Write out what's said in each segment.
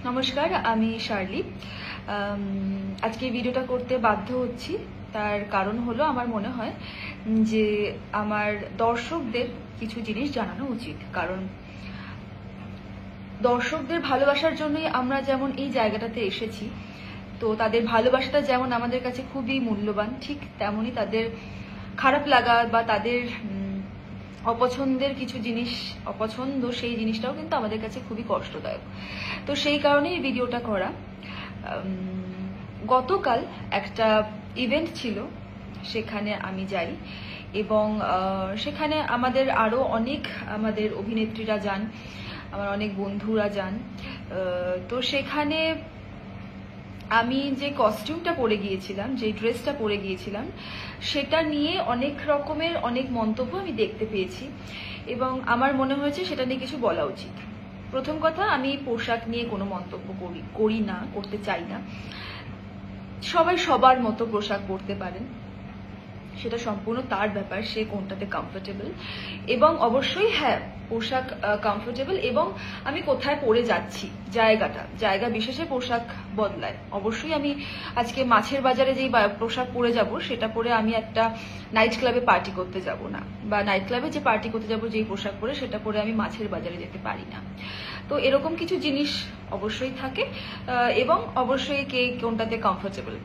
নমস্কার, আমি শার্লি। আজকে ভিডিওটা করতে বাধ্য হচ্ছি, তার কারণ হলো আমার মনে হয় যে আমার দর্শকদের কিছু জিনিস জানানো উচিত। কারণ দর্শকদের ভালোবাসার জন্যই আমরা যেমন এই জায়গাটাতে এসেছি, তো তাদের ভালোবাসাটা যেমন আমাদের কাছে খুবই মূল্যবান, ঠিক তেমনই তাদের খারাপ লাগা বা তাদের অপছন্দের কিছু জিনিস, অপছন্দ সেই জিনিসটাও কিন্তু আমাদের কাছে খুবই কষ্টদায়ক। তো সেই কারণেই এই ভিডিওটা করা। গতকাল একটা ইভেন্ট ছিল, সেখানে আমি যাই এবং সেখানে আমাদের আরো অনেক আমাদের অভিনেত্রীরা যান, আমার অনেক বন্ধুরা যান। তো সেখানে আমি যে কস্টিউমটা পরে গিয়েছিলাম, যে ড্রেসটা পরে গিয়েছিলাম, সেটা নিয়ে অনেক রকমের অনেক মন্তব্য আমি দেখতে পেয়েছি এবং আমার মনে হয়েছে সেটা নিয়ে কিছু বলা উচিত। প্রথম কথা, আমি পোশাক নিয়ে কোনো মন্তব্য করি না, করতে চাই না। সবাই সবার মতো পোশাক পরতে পারেন, সেটা সম্পূর্ণ তার ব্যাপার, সে কোনটাতে কমফোর্টেবল। এবং অবশ্যই হ্যাঁ, পোশাক কমফোর্টেবল এবং আমি কোথায় পরে যাচ্ছি, জায়গা বিশেষে পোশাক বদলায়। অবশ্যই আমি আজকে মাছের বাজারে যেই পোশাক পরে যাব, সেটা পরে আমি একটা নাইট ক্লাবে পার্টি করতে যাব না, বা নাইট ক্লাবে যে পার্টি করতে যাব যেই পোশাক পরে, সেটা পরে আমি মাছের বাজারে যেতে পারি না। তো এরকম কিছু জিনিস অবশ্যই থাকে এবং অবশ্যই কে কোনটাতে কমফোর্টেবল।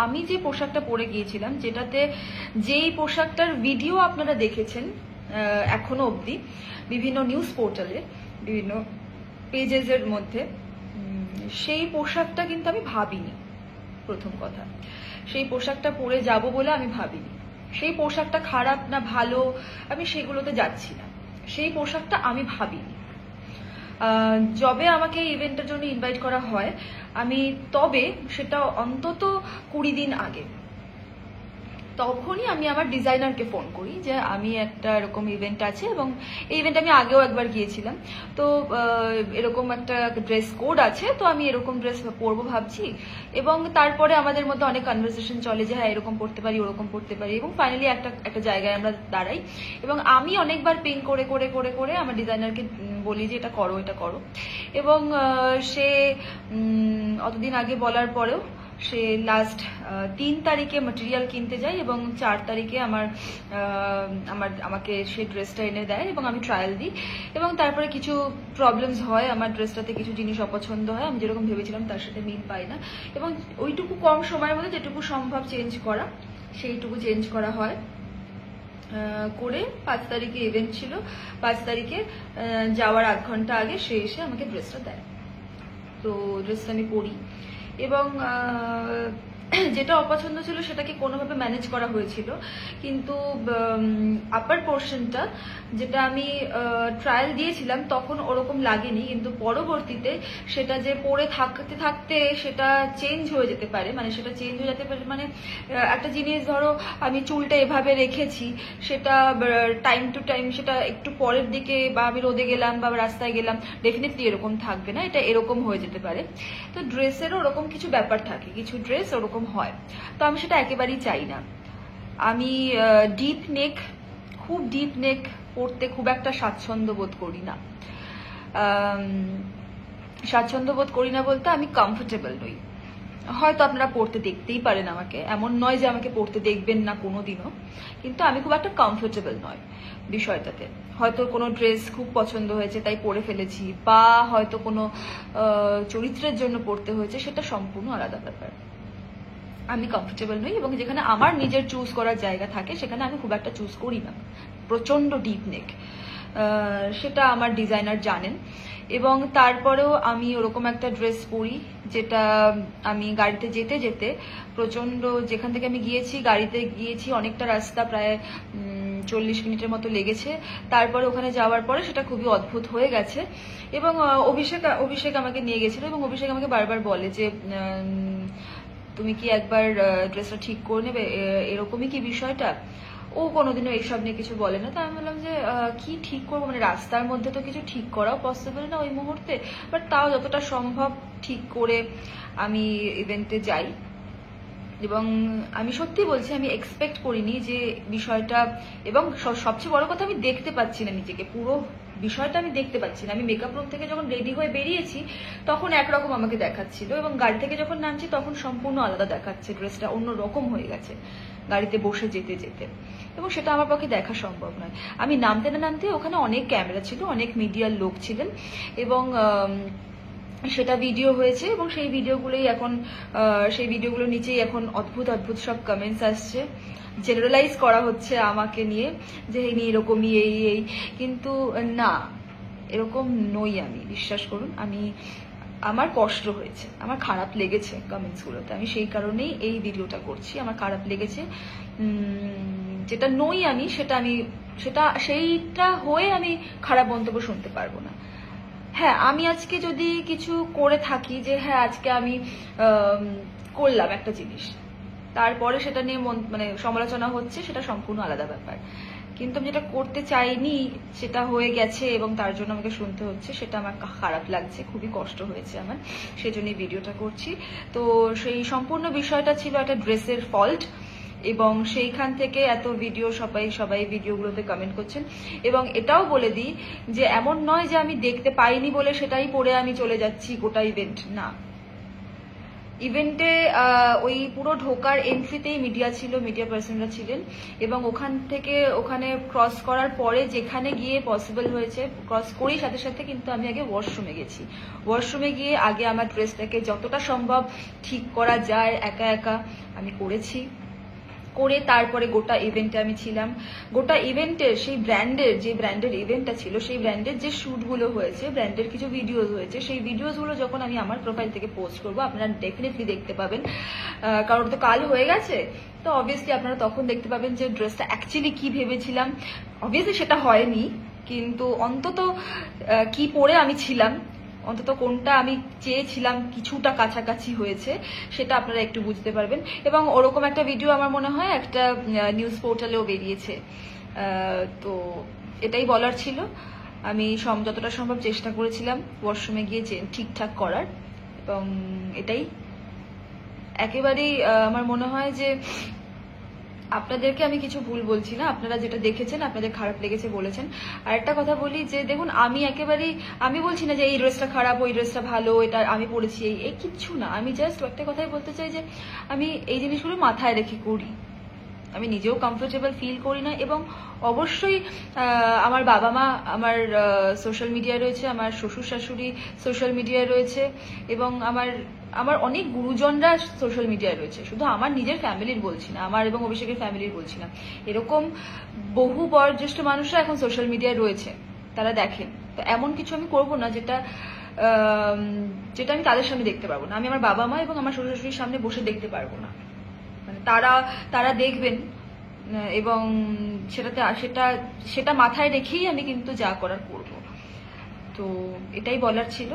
আমি যে পোশাকটা পরে গিয়েছিলাম, যেই পোশাকটার ভিডিও আপনারা দেখেছেন এখনো অবধি বিভিন্ন নিউজ পোর্টালে, বিভিন্ন পেজেসের মধ্যে, সেই পোশাকটা কিন্তু আমি ভাবিনি। প্রথম কথা, সেই পোশাকটা পরে যাব বলে আমি ভাবিনি। সেই পোশাকটা খারাপ না ভালো আমি সেগুলোতে যাচ্ছি না, সেই পোশাকটা আমি ভাবিনি। যবে আমাকে ইভেন্টের জন্য ইনভাইট করা হয়, আমি তবে সেটা অন্তত 20 দিন আগে, তখনই আমি আমার ডিজাইনারকে ফোন করি যে আমি একটা এরকম ইভেন্ট আছে এবং এই ইভেন্ট আমি আগেও একবার গিয়েছিলাম, তো এরকম একটা ড্রেস কোড আছে, তো আমি এরকম ড্রেস পরবো ভাবছি। এবং তারপরে আমাদের মধ্যে অনেক কনভারসেশন চলে যে হ্যাঁ এরকম পড়তে পারি, ওরকম পড়তে পারি, এবং ফাইনালি একটা জায়গায় আমরা দাঁড়াই এবং আমি অনেকবার পিং করে করে করে করে আমার ডিজাইনারকে বলি যে এটা করো, এটা করো। এবং সে অতদিন আগে বলার পরেও সে লাস্ট 3 তারিখে ম্যাটেরিয়াল কিনতে যায় এবং 4 তারিখে আমাকে সে ড্রেসটা এনে দেয় এবং আমি ট্রায়াল দিই। এবং তারপরে কিছু প্রবলেমস হয়, আমার ড্রেসটাতে কিছু জিনিস অপছন্দ হয়, আমি যেরকম ভেবেছিলাম তার সাথে মিল পাই না, এবং ওইটুকু কম সময়ের মধ্যে যেটুকু সম্ভব চেঞ্জ করা, সেইটুকু চেঞ্জ করা হয়। করে 5 তারিখে ইভেন্ট ছিল, 5 তারিখে যাওয়ার 8 ঘন্টা আগে সে এসে আমাকে ড্রেসটা দেয়। তো ড্রেসটা আমি পরি এবং যেটা অপছন্দ ছিল সেটাকে কোনোভাবে ম্যানেজ করা হয়েছিল, কিন্তু আপার পোর্শনটা যেটা আমি ট্রায়াল দিয়েছিলাম তখন ওরকম লাগেনি, কিন্তু পরবর্তীতে সেটা যে পরে থাকতে থাকতে সেটা চেঞ্জ হয়ে যেতে পারে, মানে একটা জিনিস ধরো আমি চুলটা এভাবে রেখেছি, সেটা টাইম টু টাইম সেটা একটু পরের দিকে, বা আমি রোদে গেলাম বা রাস্তায় গেলাম, ডেফিনেটলি এরকম থাকবে না, এটা এরকম হয়ে যেতে পারে। তো ড্রেসেরও ওরকম কিছু ব্যাপার থাকে, কিছু ড্রেস ওরকম হয়, তো আমি সেটা একেবারেই চাই না। আমি খুব ডিপ নেক পরতে খুব একটা স্বাচ্ছন্দ্য বোধ করি না। স্বাচ্ছন্দ্য বোধ করি না বলতে আমি কমফোর্টেবল নই। হয়তো আপনারা পড়তে দেখতেই পারেন আমাকে, এমন নয় যে আমাকে পড়তে দেখবেন না কোনোদিনও, কিন্তু আমি খুব একটা কমফোর্টেবল নয় বিষয়টাতে। হয়তো কোনো ড্রেস খুব পছন্দ হয়েছে তাই পরে ফেলেছি, বা হয়তো কোনো চরিত্রের জন্য পড়তে হয়েছে, সেটা সম্পূর্ণ আলাদা ব্যাপার। আমি কমফোর্টেবল নই এবং যেখানে আমার নিজের চুজ করার জায়গা থাকে সেখানে আমি খুব একটা চুজ করি না প্রচন্ড ডিপ নেক, সেটা আমার ডিজাইনার জানেন। এবং তারপরেও আমি ওরকম একটা ড্রেস পরি যেটা আমি গাড়িতে যেতে যেতে প্রচন্ড, যেখান থেকে আমি গাড়িতে গিয়েছি অনেকটা রাস্তা, প্রায় 40 মিনিটের মতো লেগেছে। তারপরে ওখানে যাওয়ার পরে সেটা খুবই অদ্ভুত হয়ে গেছে এবং অভিষেক আমাকে নিয়ে গেছিল এবং অভিষেক আমাকে বারবার বলে যে তুমি কি একবার ড্রেসটা ঠিক করে নেবে, এরকমই কি বিষয়টা। ও কোনোদিনও এইসব নিয়ে কিছু বলে না। তাই আমি বললাম যে কি ঠিক করবো, মানে রাস্তার মধ্যে তো কিছু ঠিক করাও পসিবল না ওই মুহূর্তে, বাট তাও যতটা সম্ভব ঠিক করে আমি ইভেন্টে যাই। এবং আমি সত্যি বলছি, আমি এক্সপেক্ট করিনি যে বিষয়টা, এবং সবচেয়ে বড় কথা আমি দেখতে পাচ্ছি না নিজেকে, পুরো বিষয়টা আমি দেখতে পাচ্ছি না। আমি মেকআপ রুম থেকে যখন রেডি হয়ে বেরিয়েছি তখন একরকম আমাকে দেখাচ্ছিল, এবং গাড়ি থেকে যখন নামছি তখন সম্পূর্ণ আলাদা দেখাচ্ছে, ড্রেসটা অন্য রকম হয়ে গেছে গাড়িতে বসে যেতে যেতে, এবং সেটা আমার পক্ষে দেখা সম্ভব নয়। আমি নামতে না নামতে ওখানে অনেক ক্যামেরা ছিল, অনেক মিডিয়ার লোক ছিলেন, এবং সেটা ভিডিও হয়েছে, এবং সেই ভিডিওগুলোর নিচেই এখন অদ্ভুত অদ্ভুত সব কমেন্টস আসছে, জেনারেলাইজ করা হচ্ছে আমাকে নিয়ে যে ইনি এরকমই এই, কিন্তু না, এরকম নই আমি, বিশ্বাস করুন। আমার কষ্ট হয়েছে, আমার খারাপ লেগেছে কমেন্টসগুলোতে, আমি সেই কারণেই এই ভিডিওটা করছি। আমার খারাপ লেগেছে, যেটা নই আমি সেইটা হয়ে আমি খারাপ মন্তব্য শুনতে পারবো না। হ্যাঁ, আমি আজকে যদি কিছু করে থাকি, যে হ্যাঁ আজকে আমি করলাম একটা জিনিস, তারপরে সেটা নিয়ে মানে সমালোচনা হচ্ছে, সেটা সম্পূর্ণ আলাদা ব্যাপার। কিন্তু আমি যেটা করতে চাইনি সেটা হয়ে গেছে, এবং তার জন্য আমাকে শুনতে হচ্ছে, সেটা আমার খারাপ লাগছে, খুবই কষ্ট হয়েছে আমার, সেজন্যই ভিডিওটা করছি। তো সেই সম্পূর্ণ বিষয়টা ছিল একটা ড্রেসের ফল্ট, এবং সেইখান থেকে এত ভিডিও সবাই ভিডিওগুলোতে কমেন্ট করছেন। এবং এটাও বলে দিই যে এমন নয় যে আমি দেখতে পাইনি বলে সেটাই পরে আমি চলে যাচ্ছি গোটা ইভেন্ট, না। ইভেন্টে ওই পুরো ঢোকার এন্ট্রিতেই মিডিয়া ছিল, মিডিয়া পার্সনরা ছিলেন, এবং ওখানে ক্রস করার পরে যেখানে গিয়ে পসিবল হয়েছে, ক্রস করেই সাথে সাথে কিন্তু আমি আগে ওয়াশরুমে গেছি। ওয়াশরুমে গিয়ে আগে আমার ড্রেসটাকে যতটা সম্ভব ঠিক করা যায় একা একা আমি করেছি, করে তারপরে গোটা ইভেন্টে আমি ছিলাম। গোটা ইভেন্টের সেই যে ব্র্যান্ডের ইভেন্টটা ছিল, সেই ব্র্যান্ডের যে শ্যুটগুলো হয়েছে, ব্র্যান্ডের কিছু ভিডিওস হয়েছে, সেই ভিডিওসগুলো যখন আমি আমার প্রোফাইল থেকে পোস্ট করবো আপনারা ডেফিনেটলি দেখতে পাবেন, কারণ তো কাল হয়ে গেছে, তো অবভিয়াসলি আপনারা তখন দেখতে পাবেন যে ড্রেসটা অ্যাকচুয়ালি কি ভেবেছিলাম। অবভিয়াসলি সেটা হয়নি, কিন্তু অন্তত কি পরে আমি ছিলাম, অন্তত কোনটা আমি চেয়েছিলাম কিছুটা কাছাকাছি হয়েছে, সেটা আপনারা একটু বুঝতে পারবেন। এবং ওরকম একটা ভিডিও আমার মনে হয় একটা নিউজ পোর্টালেও বেরিয়েছে। তো এটাই বলার ছিল, আমি যতটা সম্ভব চেষ্টা করেছিলাম ওয়াশরুমে গিয়ে ঠিকঠাক করার, এবং এটাই একেবারেই আমার মনে হয় যে আপনাদেরকে আমি কিছু ভুল বলছি না, আপনারা যেটা দেখেছেন আপনাদের খারাপ লেগেছে বলেছেন। আর একটা কথা বলি যে দেখুন, আমি বলছি না যে এই ড্রেসটা খারাপ, ওই ড্রেসটা ভালো, এটা আমি পরেছি, এই কিচ্ছু না। আমি জাস্ট একটা কথাই বলতে চাই যে আমি এই জিনিসগুলো মাথায় রেখে করি, আমি নিজেও কমফোর্টেবল ফিল করি না। এবং অবশ্যই আমার বাবা মা আমার সোশ্যাল মিডিয়ায় রয়েছে, আমার শ্বশুর শাশুড়ি সোশ্যাল মিডিয়ায় রয়েছে, এবং আমার অনেক গুরুজনরা সোশ্যাল মিডিয়ায় রয়েছে, শুধু আমার নিজের ফ্যামিলির বলছি না, আমার এবং অভিষেকের ফ্যামিলির বলছি না, এরকম বহু বয়োজ্যেষ্ঠ মানুষরা এখন সোশ্যাল মিডিয়ায় রয়েছে, তারা দেখেন। তো এমন কিছু আমি করবো না যেটা আমি তাদের সামনে দেখতে পারবো না, আমি আমার বাবা মা এবং আমার শ্বশুর শাশুড়ির সামনে বসে দেখতে পারবো না, মানে তারা দেখবেন, এবং সেটা মাথায় রেখেই আমি কিন্তু যা করার করব। তো এটাই বলার ছিল।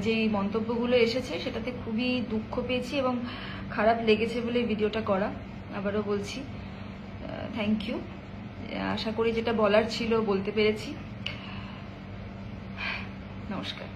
যেই মন্তব্যগুলো এসেছে সেটাতে খুবই দুঃখ পেয়েছি এবং খারাপ লেগেছে বলে ভিডিওটা করা, আবারও বলছি থ্যাংক ইউ। আশা করি যেটা বলার ছিল বলতে পেরেছি। নমস্কার।